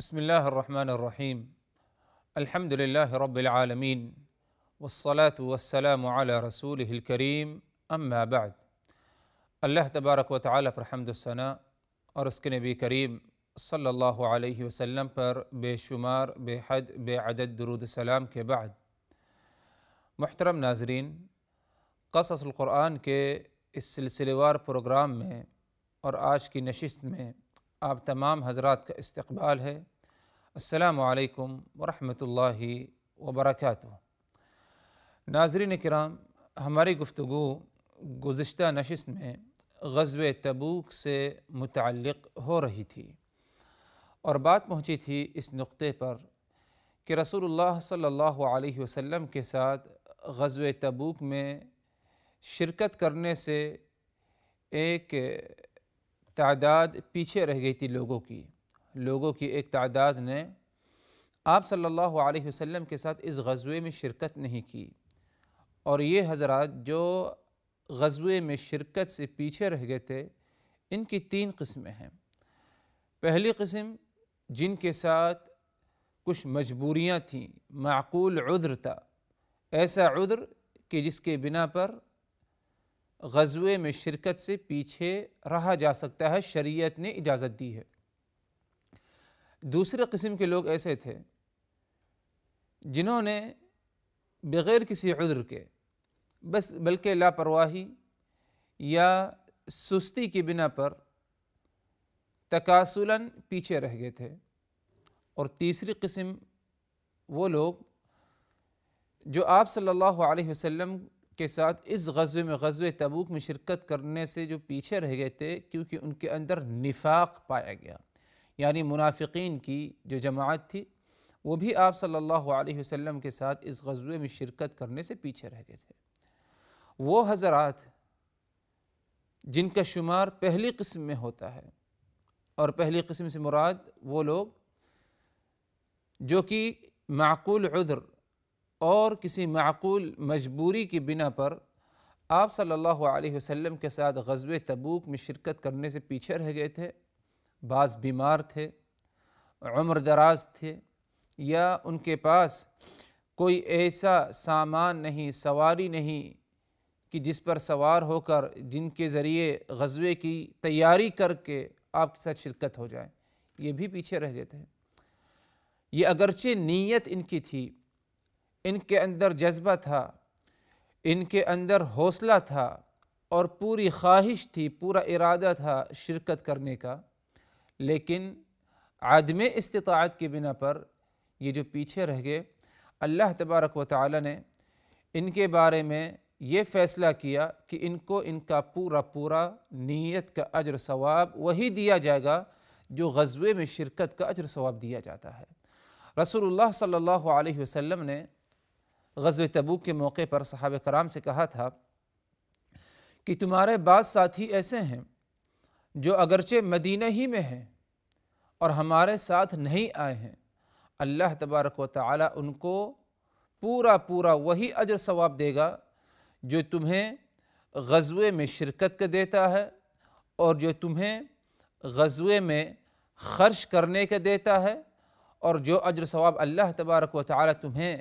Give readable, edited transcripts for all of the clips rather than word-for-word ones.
بسم اللہ الرحمن الرحیم الحمد للہ رب العالمین والصلاة والسلام علی رسولہ الکریم اما بعد۔ اللہ تبارک و تعالی پر حمد و ثنا اور اس کے نبی کریم صلی اللہ علیہ وسلم پر بے شمار بے حد بے عدد درود السلام کے بعد، محترم ناظرین، قصص القرآن کے اس سلسلہ وار پروگرام میں اور آج کی نشست میں آپ تمام حضرات کا استقبال ہے۔ السلام علیکم ورحمۃ اللہ وبرکاتہ۔ ناظرین کرام، ہماری گفتگو گزشتہ نشست میں غزوہ تبوک سے متعلق ہو رہی تھی اور بات پہنچی تھی اس نقطے پر کہ رسول اللہ صلی اللہ علیہ وسلم کے ساتھ غزوہ تبوک میں شرکت کرنے سے ایک تعداد پیچھے رہ گئی تھی۔ لوگوں کی ایک تعداد نے آپ صلی اللہ علیہ وسلم کے ساتھ اس غزوے میں شرکت نہیں کی، اور یہ حضرات جو غزوے میں شرکت سے پیچھے رہ گئے تھے، ان کی 3 قسمیں ہیں۔ پہلی قسم، جن کے ساتھ کچھ مجبوریاں تھیں، معقول عذر تھا، ایسا عذر کہ جس کے بنا پر غزوے میں شرکت سے پیچھے رہا جا سکتا ہے، شریعت نے اجازت دی ہے۔ دوسرے قسم کے لوگ ایسے تھے جنہوں نے بغیر کسی عذر کے بلکہ لاپرواہی یا سستی کی بنا پر تکاسلاً پیچھے رہ گئے تھے۔ اور تیسری قسم وہ لوگ جو آپ صلی اللہ علیہ وسلم کے ساتھ اس غزوہ تبوک میں شرکت کرنے سے جو پیچھے رہ گئے تھے، کیونکہ ان کے اندر نفاق پایا گیا، یعنی منافقین کی جو جماعت تھی وہ بھی آپ صلی اللہ علیہ وسلم کے ساتھ اس غزوے میں شرکت کرنے سے پیچھے رہ گئے تھے۔ وہ حضرات جن کا شمار پہلی قسم میں ہوتا ہے، اور پہلی قسم سے مراد وہ لوگ جو کہ معقول عذر اور کسی معقول مجبوری کی بنا پر آپ صلی اللہ علیہ وسلم کے ساتھ غزوہ تبوک میں شرکت کرنے سے پیچھے رہ گئے تھے۔ بعض بیمار تھے، عمر دراز تھے، یا ان کے پاس کوئی ایسا سامان نہیں، سواری نہیں کہ جس پر سوار ہو کر جن کے ذریعے غزوے کی تیاری کر کے آپ کے ساتھ شرکت ہو جائے، یہ بھی پیچھے رہ گئے تھے۔ یہ اگرچہ نیت ان کی تھی، ان کے اندر جذبہ تھا، ان کے اندر حوصلہ تھا اور پوری خواہش تھی، پورا ارادہ تھا شرکت کرنے کا، لیکن عدم استطاعت کی بنا پر یہ جو پیچھے رہ گئے، اللہ تبارک و تعالی نے ان کے بارے میں یہ فیصلہ کیا کہ ان کو ان کا پورا نیت کا اجر ثواب وہی دیا جائے گا جو غزوے میں شرکت کا اجر ثواب دیا جاتا ہے۔ رسول اللہ صلی اللہ علیہ وسلم نے غزوہ تبوک کے موقع پر صحابہ کرام سے کہا تھا کہ تمہارے بعض ساتھی ایسے ہیں جو اگرچہ مدینہ ہی میں ہیں اور ہمارے ساتھ نہیں آئے ہیں، اللہ تبارک و تعالی ان کو پورا وہی اجر ثواب دے گا جو تمہیں غزوے میں شرکت کا دیتا ہے اور جو تمہیں غزوے میں خرچ کرنے کا دیتا ہے، اور جو اجر ثواب اللہ تبارک و تعالی تمہیں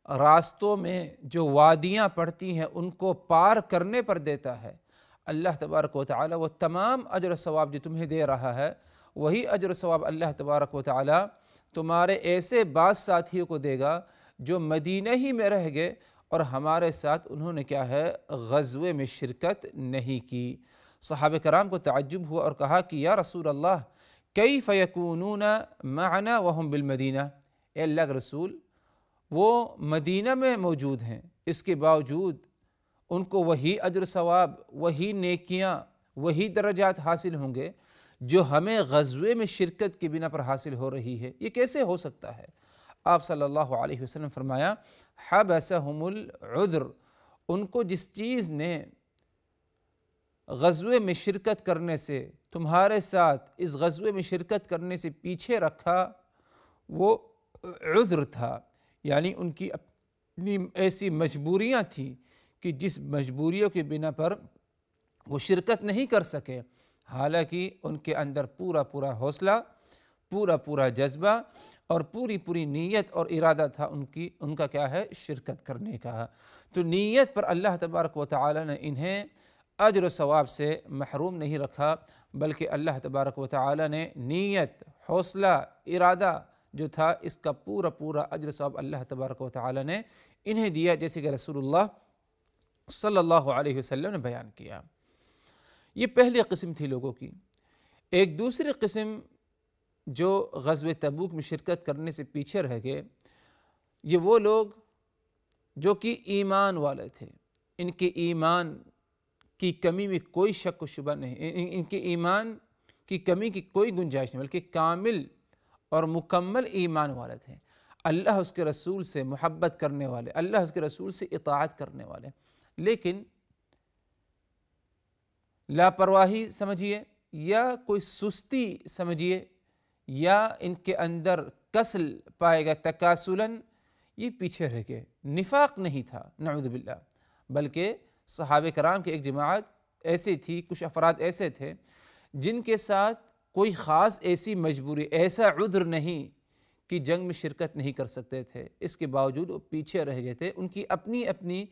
راستوں میں جو وادیاں پڑتی ہیں ان کو پار کرنے پر دیتا ہے، اللہ تبارک و تعالی وہ تمام اجر ثواب جو تمہیں دے رہا ہے، وہی اجر ثواب اللہ تبارک و تعالی تمہارے ایسے بعض ساتھیوں کو دے گا جو مدینہ ہی میں رہ گئے اور ہمارے ساتھ انہوں نے کیا ہے، غزوے میں شرکت نہیں کی۔ صحابہ کرام کو تعجب ہوا اور کہا کہ یا رسول اللہ کیف یکونون معنا وہم بالمدینہ، اے اللہ کے رسول، وہ مدینہ میں موجود ہیں، اس کے باوجود ان کو وہی اجر ثواب، وہی نیکیاں، وہی درجات حاصل ہوں گے جو ہمیں غزوے میں شرکت کی بنا پر حاصل ہو رہی ہے، یہ کیسے ہو سکتا ہے؟ آپ صلی اللہ علیہ وسلم فرمایا حبسہم العذر، ان کو جس چیز نے غزوے میں شرکت کرنے سے، تمہارے ساتھ اس غزوے میں شرکت کرنے سے پیچھے رکھا، وہ عذر تھا، یعنی ان کی اپنی ایسی مجبوریاں تھیں کہ جس مجبوریوں کی بنا پر وہ شرکت نہیں کر سکے، حالانکہ ان کے اندر پورا حوصلہ، پورا پورا جذبہ اور پوری پوری نیت اور ارادہ تھا ان کا کیا ہے، شرکت کرنے کا۔ تو نیت پر اللہ تبارک و تعالی نے انہیں اجر و ثواب سے محروم نہیں رکھا، بلکہ اللہ تبارک و تعالی نے نیت، حوصلہ، ارادہ جو تھا اس کا پورا پورا اجر و ثواب اللہ تبارک و تعالی نے انہیں دیا، جیسے کہ رسول اللہ صلی اللہ علیہ وسلم نے بیان کیا۔ یہ پہلی قسم تھی لوگوں کی۔ ایک دوسری قسم جو غزوہ تبوک میں شرکت کرنے سے پیچھے رہ گئے، یہ وہ لوگ جو کہ ایمان والے تھے، ان کے ایمان کی کمی میں کوئی شک و شبہ نہیں، ان کے ایمان کی کمی کی کوئی گنجائش نہیں، بلکہ کامل اور مکمل ایمان والے تھے، اللہ اس کے رسول سے محبت کرنے والے، اللہ اس کے رسول سے اطاعت کرنے والے، لیکن لاپرواہی سمجھیے یا کوئی سستی سمجھیے یا ان کے اندر کسل پائے گا، تکاسلاً یہ پیچھے رہ گئے۔ نفاق نہیں تھا نعوذ باللہ، بلکہ صحابہ کرام کی ایک جماعت ایسی تھی، کچھ افراد ایسے تھے جن کے ساتھ کوئی خاص ایسی مجبوری، ایسا عذر نہیں کہ جنگ میں شرکت نہیں کر سکتے تھے، اس کے باوجود وہ پیچھے رہ گئے تھے۔ ان کی اپنی اپنی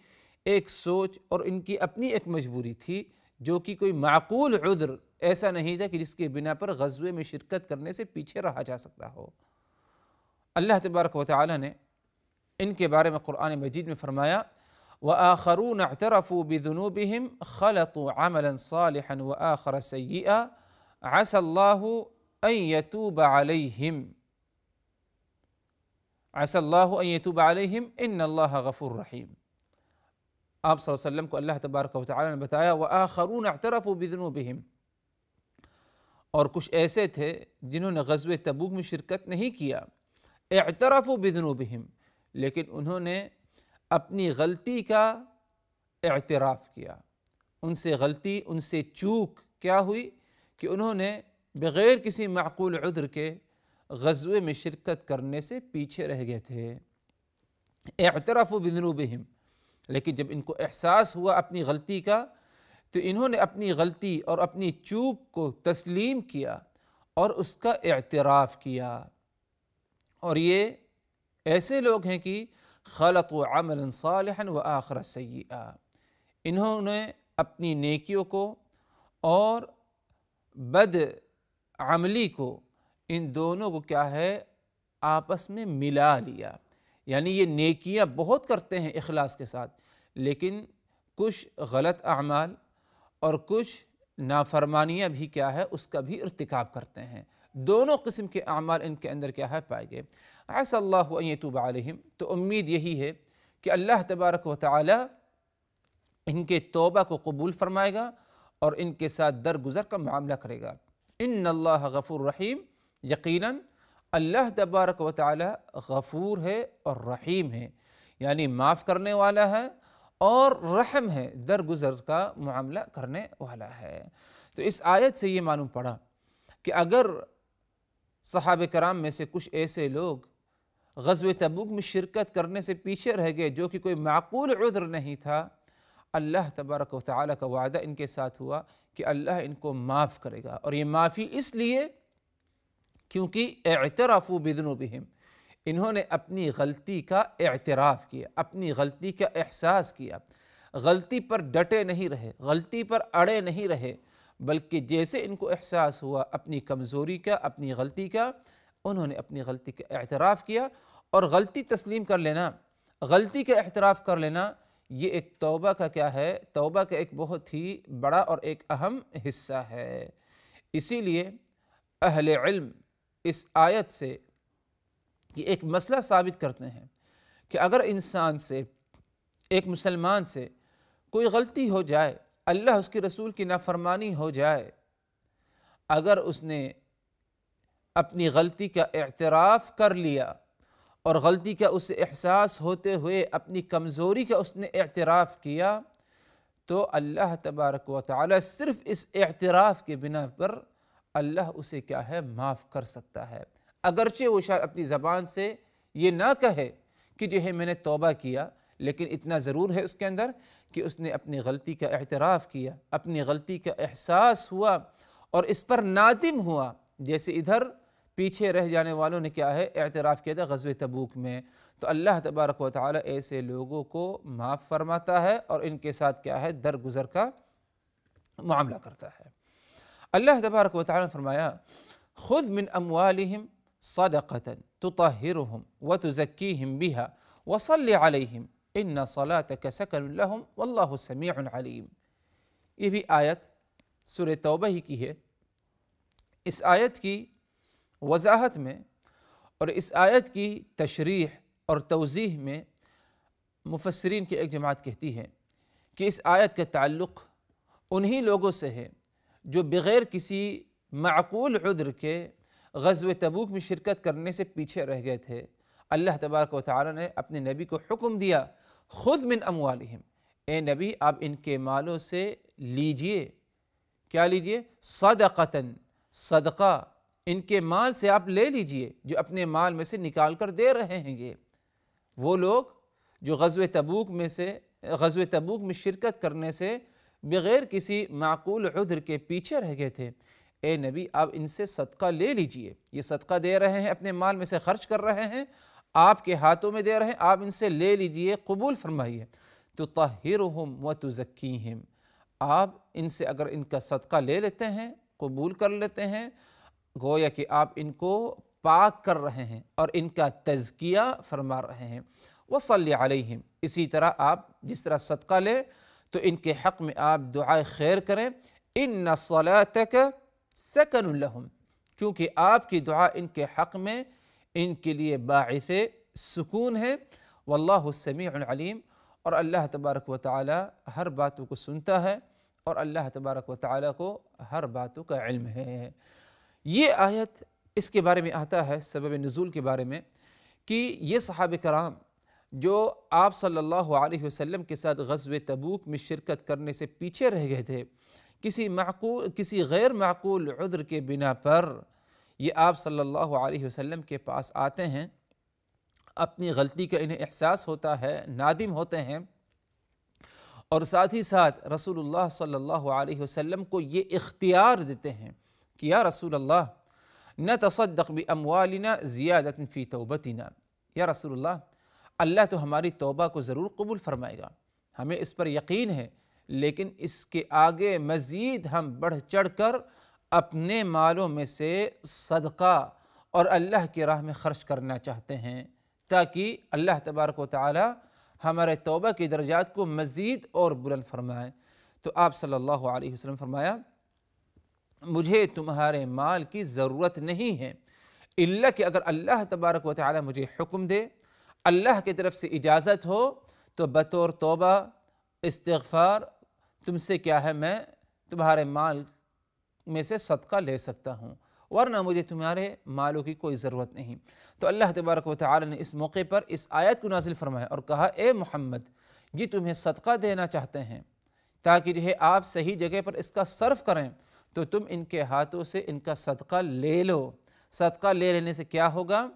ایک سوچ اور ان کی اپنی ایک مجبوری تھی، جو کہ کوئی معقول عذر ایسا نہیں تھا کہ جس کے بنا پر غزوے میں شرکت کرنے سے پیچھے رہا جا سکتا ہو۔ اللہ تبارک و تعالی نے ان کے بارے میں قرآن مجید میں فرمایا، وَآخَرُونَ اعْتَرَفُوا بِذُنُوبِهِمْ خَلَطُوا عَمَلًا صَالِحًا وَآخَرَ سَيِّئًا عَسَى اللَّهُ أَن يَتُوبَ عَلَيْهِمْ عَسَى اللَّهُ أَن يَتُوبَ عَلَيْهِمْ إِنَّ اللَّهَ غَفُورٌ رَحِيمٌ۔ آپ صلی اللہ علیہ وسلم کو اللہ تبارک و تعالی نے بتایا وَآخَرُونَ اعْتَرَفُوا بِذُنُوبِهِمْ، اور کچھ ایسے تھے جنہوں نے غزوہ تبوک میں شرکت نہیں کیا، اعترفوا بذنوبہم، لیکن انہوں نے اپنی غلطی کا اعتراف کیا۔ ان سے غلطی، ان سے چوک کیا ہوئی کہ انہوں نے بغیر کسی معقول عذر کے غزوے میں شرکت کرنے سے پیچھے رہ گئے تھے۔ اعترفوا بذنوبہم، لیکن جب ان کو احساس ہوا اپنی غلطی کا، تو انہوں نے اپنی غلطی اور اپنی چوک کو تسلیم کیا اور اس کا اعتراف کیا۔ اور یہ ایسے لوگ ہیں کہ خلطوا عملا صالحا وآخر سیئا، انہوں نے اپنی نیکیوں کو اور بد عملی کو، ان دونوں کو کیا ہے، آپس میں ملا لیا۔ یعنی یہ نیکیاں بہت کرتے ہیں اخلاص کے ساتھ، لیکن کچھ غلط اعمال اور کچھ نافرمانیاں بھی کیا ہے، اس کا بھی ارتکاب کرتے ہیں۔ دونوں قسم کے اعمال ان کے اندر کیا ہے، پائے گئے۔ عسى اللہ ان یتوب علیہم، تو امید یہی ہے کہ اللہ تبارک و تعالی ان کے توبہ کو قبول فرمائے گا اور ان کے ساتھ درگزر کا معاملہ کرے گا۔ ان اللہ غفور رحیم، یقیناً اللہ تبارک و تعالی غفور ہے اور رحیم ہے، یعنی معاف کرنے والا ہے اور رحم ہے، درگزر کا معاملہ کرنے والا ہے۔ تو اس آیت سے یہ معلوم پڑا کہ اگر صحابہ کرام میں سے کچھ ایسے لوگ غزوہ تبوک میں شرکت کرنے سے پیچھے رہ گئے، جو کہ کوئی معقول عذر نہیں تھا، اللہ تبارک و تعالیٰ کا وعدہ ان کے ساتھ ہوا کہ اللہ ان کو معاف کرے گا، اور یہ معافی اس لیے کیونکہ اعترفوا بذنوبہم، انہوں نے اپنی غلطی کا اعتراف کیا، اپنی غلطی کا احساس کیا، غلطی پر ڈٹے نہیں رہے، غلطی پر اڑے نہیں رہے، بلکہ جیسے ان کو احساس ہوا اپنی کمزوری کا، اپنی غلطی کا، انہوں نے اپنی غلطی کا اعتراف کیا۔ اور غلطی تسلیم کر لینا، غلطی کا اعتراف کر لینا، یہ ایک توبہ کا کیا ہے، توبہ کا ایک بہت ہی بڑا اور ایک اہم حصہ ہے۔ اسی لیے اہل علم اس آیت سے یہ ایک مسئلہ ثابت کرتے ہیں کہ اگر انسان سے، ایک مسلمان سے کوئی غلطی ہو جائے، اللہ اس کے رسول کی نافرمانی ہو جائے، اگر اس نے اپنی غلطی کا اعتراف کر لیا اور غلطی کا اسے احساس ہوتے ہوئے اپنی کمزوری کا اس نے اعتراف کیا، تو اللہ تبارک و تعالی صرف اس اعتراف کے بنا پر اللہ اسے کیا ہے، معاف کر سکتا ہے۔ اگرچہ وہ شاید اپنی زبان سے یہ نہ کہے کہ جو ہے میں نے توبہ کیا، لیکن اتنا ضرور ہے اس کے اندر کہ اس نے اپنی غلطی کا اعتراف کیا، اپنی غلطی کا احساس ہوا اور اس پر نادم ہوا۔ جیسے ادھر پیچھے رہ جانے والوں نے کیا ہے اعتراف کیا تھا غزوہ تبوک میں۔ تو اللہ تبارک و تعالیٰ ایسے لوگوں کو معاف فرماتا ہے اور ان کے ساتھ کیا ہے درگزر کا معاملہ کرتا ہے۔ اللہ تبارک و تعالیٰ نے فرمایا خذ من اموالہم صدقۃ تطہرہم وتزکیہم بہا وصل علیہم ان صلاتک سکن لہم واللہ سمیع علیم۔ یہ بھی آیت سورہ توبہ ہی کی ہے۔ اس آیت کی وضاحت میں اور اس آیت کی تشریح اور توضیح میں مفسرین کی ایک جماعت کہتی ہے کہ اس آیت کا تعلق انہی لوگوں سے ہے جو بغیر کسی معقول عذر کے غزوہ تبوک میں شرکت کرنے سے پیچھے رہ گئے تھے۔ اللہ تبارک و تعالیٰ نے اپنے نبی کو حکم دیا خذ من اموالہم، اے نبی آپ ان کے مالوں سے لیجئے، کیا لیجئے؟ صدقۃً، صدقہ، ان کے مال سے آپ لے لیجئے جو اپنے مال میں سے نکال کر دے رہے ہیں۔ یہ وہ لوگ جو غزوہ تبوک میں شرکت کرنے سے بغیر کسی معقول عذر کے پیچھے رہ گئے تھے، اے نبی آپ ان سے صدقہ لے لیجئے۔ یہ صدقہ دے رہے ہیں، اپنے مال میں سے خرچ کر رہے ہیں، آپ کے ہاتھوں میں دے رہے ہیں، آپ ان سے لے لیجئے، قبول فرمائیے۔ تطہرہم وتزکیہم، آپ ان سے اگر ان کا صدقہ لے لیتے ہیں، قبول کر لیتے ہیں، گویا کہ آپ ان کو پاک کر رہے ہیں اور ان کا تزکیہ فرما رہے ہیں۔ وصلی علیہم، اسی طرح آپ جس طرح صدقہ لیں تو ان کے حق میں آپ دعائے خیر کریں۔ ان صلاتک سکن لہم، کیونکہ آپ کی دعا ان کے حق میں ان کے لیے باعث سکون ہے۔ واللہ سمیع علیم، اور اللہ تبارک و تعالی ہر باتوں کو سنتا ہے اور اللہ تبارک و تعالی کو ہر باتوں کا علم ہے۔ یہ آیت اس کے بارے میں آتا ہے، سبب نزول کے بارے میں، کہ یہ صحابہ کرام جو آپ صلی اللہ علیہ وسلم کے ساتھ غزوہ تبوک میں شرکت کرنے سے پیچھے رہ گئے تھے، کسی غیر معقول عذر کے بنا پر یہ آپ صلی اللہ علیہ وسلم کے پاس آتے ہیں، اپنی غلطی کا انہیں احساس ہوتا ہے، نادم ہوتے ہیں، اور ساتھ ہی ساتھ رسول اللہ صلی اللہ علیہ وسلم کو یہ اختیار دیتے ہیں کہ یا رسول اللہ نتصدق باموالنا زیادۃ فی توبتنا، یا رسول اللہ تو ہماری توبہ کو ضرور قبول فرمائے گا، ہمیں اس پر یقین ہے، لیکن اس کے آگے مزید ہم بڑھ چڑھ کر اپنے مالوں میں سے صدقہ اور اللہ کی راہ میں خرچ کرنا چاہتے ہیں تاکہ اللہ تبارک و تعالی ہمارے توبہ کی درجات کو مزید اور بلند فرمائے۔ تو آپ صلی اللہ علیہ وسلم فرمایا مجھے تمہارے مال کی ضرورت نہیں ہے، الا کہ اگر اللہ تبارک و تعالی مجھے حکم دے، اللہ کی طرف سے اجازت ہو تو بطور توبہ استغفار تم سے کیا ہے میں تمہارے مال میں سے صدقہ لے سکتا ہوں، ورنہ مجھے تمہارے مالوں کی کوئی ضرورت نہیں۔ تو اللہ تبارک و تعالی نے اس موقع پر اس آیت کو نازل فرمایا اور کہا اے محمد یہ تمہیں صدقہ دینا چاہتے ہیں تاکہ جو ہے آپ صحیح جگہ پر اس کا صرف کریں، تو تم ان کے ہاتھوں سے ان کا صدقہ لے لو۔ صدقہ لے لینے سے کیا ہوگا؟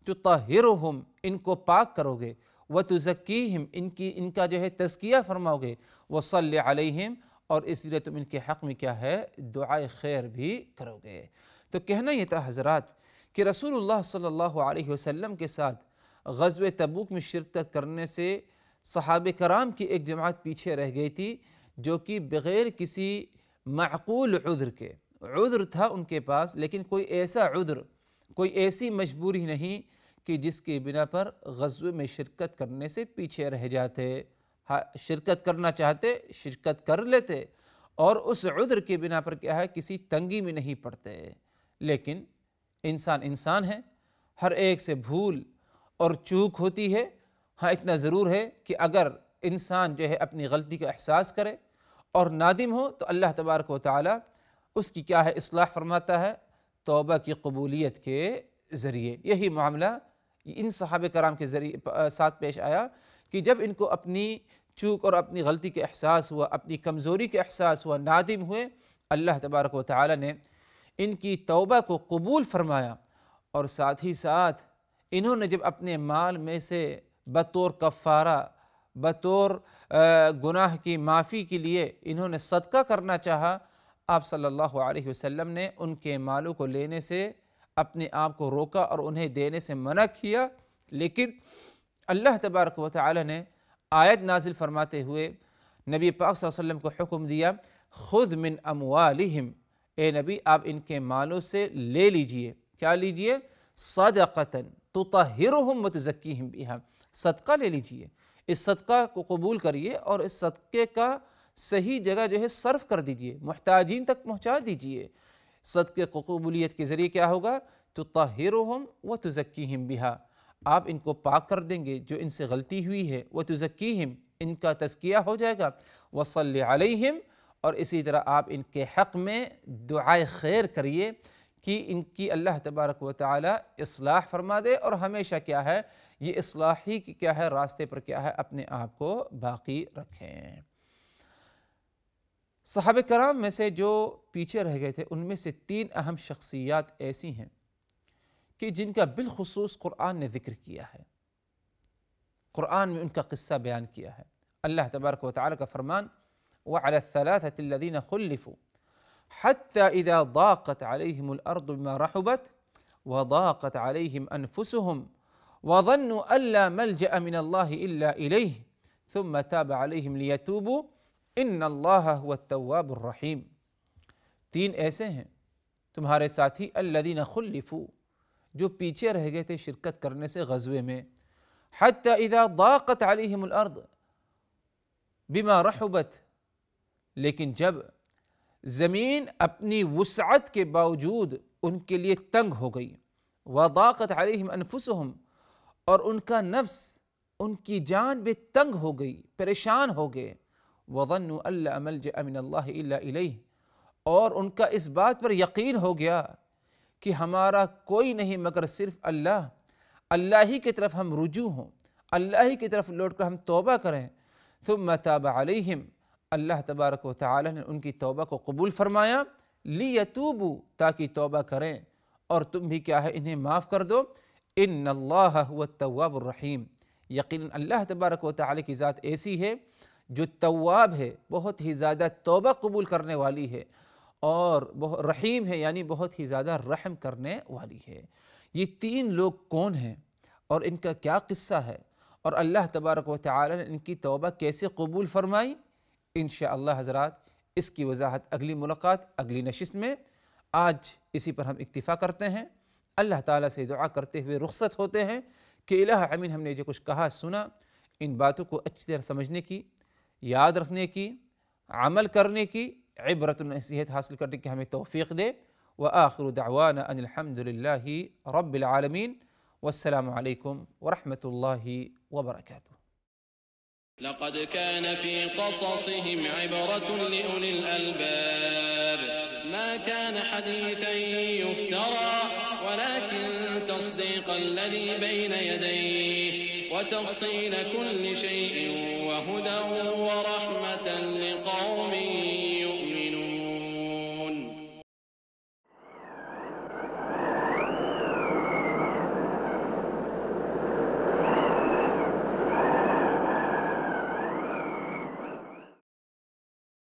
تطہرہم، ان کو پاک کرو گے، وتزکیہم، ان کا جو ہے تزکیہ فرماؤ گے، وصلی علیہم، اور اس لیے تم ان کے حق میں کیا ہے دعائے خیر بھی کرو گے۔ تو کہنا یہ تھا حضرات کہ رسول اللہ صلی اللہ علیہ وسلم کے ساتھ غزوہ تبوک میں شرکت کرنے سے صحابہ کرام کی ایک جماعت پیچھے رہ گئی تھی جو کہ بغیر کسی معقول عذر کے، عذر تھا ان کے پاس لیکن کوئی ایسا عذر، کوئی ایسی مجبوری نہیں کہ جس کی بنا پر غزوے میں شرکت کرنے سے پیچھے رہ جاتے۔ شرکت کرنا چاہتے شرکت کر لیتے اور اس عذر کے بنا پر کیا ہے کسی تنگی میں نہیں پڑتے، لیکن انسان ہے، ہر ایک سے بھول اور چوک ہوتی ہے۔ ہاں اتنا ضرور ہے کہ اگر انسان جو ہے اپنی غلطی کا احساس کرے اور نادم ہو تو اللہ تبارک و تعالی اس کی کیا ہے اصلاح فرماتا ہے توبہ کی قبولیت کے ذریعے۔ یہی معاملہ ان صحابہ کرام کے ذریعے ساتھ پیش آیا کہ جب ان کو اپنی چوک اور اپنی غلطی کا احساس ہوا، اپنی کمزوری کا احساس ہوا، نادم ہوئے، اللہ تبارک و تعالی نے ان کی توبہ کو قبول فرمایا، اور ساتھ ہی ساتھ انہوں نے جب اپنے مال میں سے بطور کفارہ، بطور گناہ کی معافی کے لیے انہوں نے صدقہ کرنا چاہا، آپ صلی اللہ علیہ وسلم نے ان کے مالوں کو لینے سے اپنے آپ کو روکا اور انہیں دینے سے منع کیا، لیکن اللہ تبارک و تعالی نے آیت نازل فرماتے ہوئے نبی پاک صلی اللہ علیہ وسلم کو حکم دیا، خذ من اموالہم، اے نبی آپ ان کے مالوں سے لے لیجئے، کیا لیجئے؟ صدقۃ تطہرہم وتزکیہم بہا، صدقہ لے لیجئے، اس صدقہ کو قبول کریے اور اس صدقے کا صحیح جگہ جو ہے صرف کر دیجئے، محتاجین تک پہنچا دیجئے۔ صدقے کو قبولیت کے ذریعے کیا ہوگا؟ تطہرہم وتزکیہم بہا، آپ ان کو پاک کر دیں گے جو ان سے غلطی ہوئی ہے، وتزکیہم، ان کا تزکیہ ہو جائے گا، وصلی علیہم، اور اسی طرح آپ ان کے حق میں دعائے خیر کریے کہ ان کی اللہ تبارک و تعالی اصلاح فرما دے، اور ہمیشہ کیا ہے یہ اصلاحی کی کیا ہے راستے پر کیا ہے اپنے آپ کو باقی رکھیں۔ صحابہ کرام میں سے جو پیچھے رہ گئے تھے ان میں سے 3 اہم شخصیات ایسی ہیں کہ جن کا بالخصوص قرآن نے ذکر کیا ہے، قرآن میں ان کا قصہ بیان کیا ہے۔ اللہ تبارک و تعالی کا فرمان، وَعَلَى الثَّلَاثَةِ الَّذِينَ خُلِّفُوا حَتَّى إِذَا ضَاقَتْ عَلَيْهِمُ الْأَرْضُ بِمَا رَحُبَتْ وَضَاقَتْ عَلَيْهِمْ أَنفُسُهُمْ وَظَنُّوا أَن لَّا مَلْجَأَ مِنَ اللَّهِ إِلَّا إِلَيْهِ ثُمَّ تَابَ عَلَيْهِمْ لِيَتُوبُوا إِنَّ اللَّهَ هُوَ التَّوَّابُ الرَّحِيمُ۔ 3 ایسے ہیں تمہارے ساتھی الَّذِينَ خُلِّفُوا، جو پیچھے رہ گئے تھے شرکت کرنے سے غزوے میں، حَتَّى إِذَا ضَاقَتْ عَلَيْهِمُ الْأَرْضُ بِمَا رَحُبَتْ، لیکن جب زمین اپنی وسعت کے باوجود ان کے لیے تنگ ہو گئی، وَضَاقَتْ عَلَيْهِمْ أَنفُسُهُمْ، اور ان کا نفس، ان کی جان بھی تنگ ہو گئی، پریشان ہو گئے، وَظَنُّوا أَن لَّا مَلْجَأَ مِنَ اللَّهِ إِلَّا إِلَيْهِ، اور ان کا اس بات پر یقین ہو گیا کہ ہمارا کوئی نہیں مگر صرف اللہ، اللہ ہی کی طرف ہم رجوع ہوں، اللہ ہی کی طرف لوٹ کر ہم توبہ کریں۔ ثُمَّ تَابَ عَلَيْهِمْ، اللہ تبارک و تعالی نے ان کی توبہ کو قبول فرمایا، لِيَتُوبُوا، تاکہ توبہ کریں اور تم بھی کیا ہے انہیں معاف کر دو۔ إِنَّ اللَّهَ هُوَ التَّوَّابُ الرَّحِيمُ، یقیناً اللہ تبارک و تعالی کی ذات ایسی ہے جو تواب ہے، بہت ہی زیادہ توبہ قبول کرنے والی ہے، اور رحیم ہے یعنی بہت ہی زیادہ رحم کرنے والی ہے۔ یہ 3 لوگ کون ہیں اور ان کا کیا قصہ ہے، اور اللہ تبارک و تعالی نے ان کی توبہ کیسے قبول فرمائی؟ انشاءاللہ حضرات اس کی وضاحت اگلی ملاقات، اگلی نشست میں۔ آج اسی پر ہم اکتفا کرتے ہیں، اللہ تعالیٰ سے دعا کرتے ہوئے رخصت ہوتے ہیں کہ الہ امین ہم نے جو کچھ کہا سنا، ان باتوں کو اچھی طرح سمجھنے کی، یاد رکھنے کی، عمل کرنے کی، عبرت نصیحت حاصل کرنے کی ہمیں توفیق دے۔ وآخر دعوانا ان الحمد للہ رب العالمین، والسلام علیکم ورحمۃ اللہ وبرکاتہ۔ لقد كان في قصصهم عبرة لأولي الألباب ما كان حديثا يفترى ولكن تصديق الذي بين يديه وتفصيل كل شيء وهدى ورحمة لقوم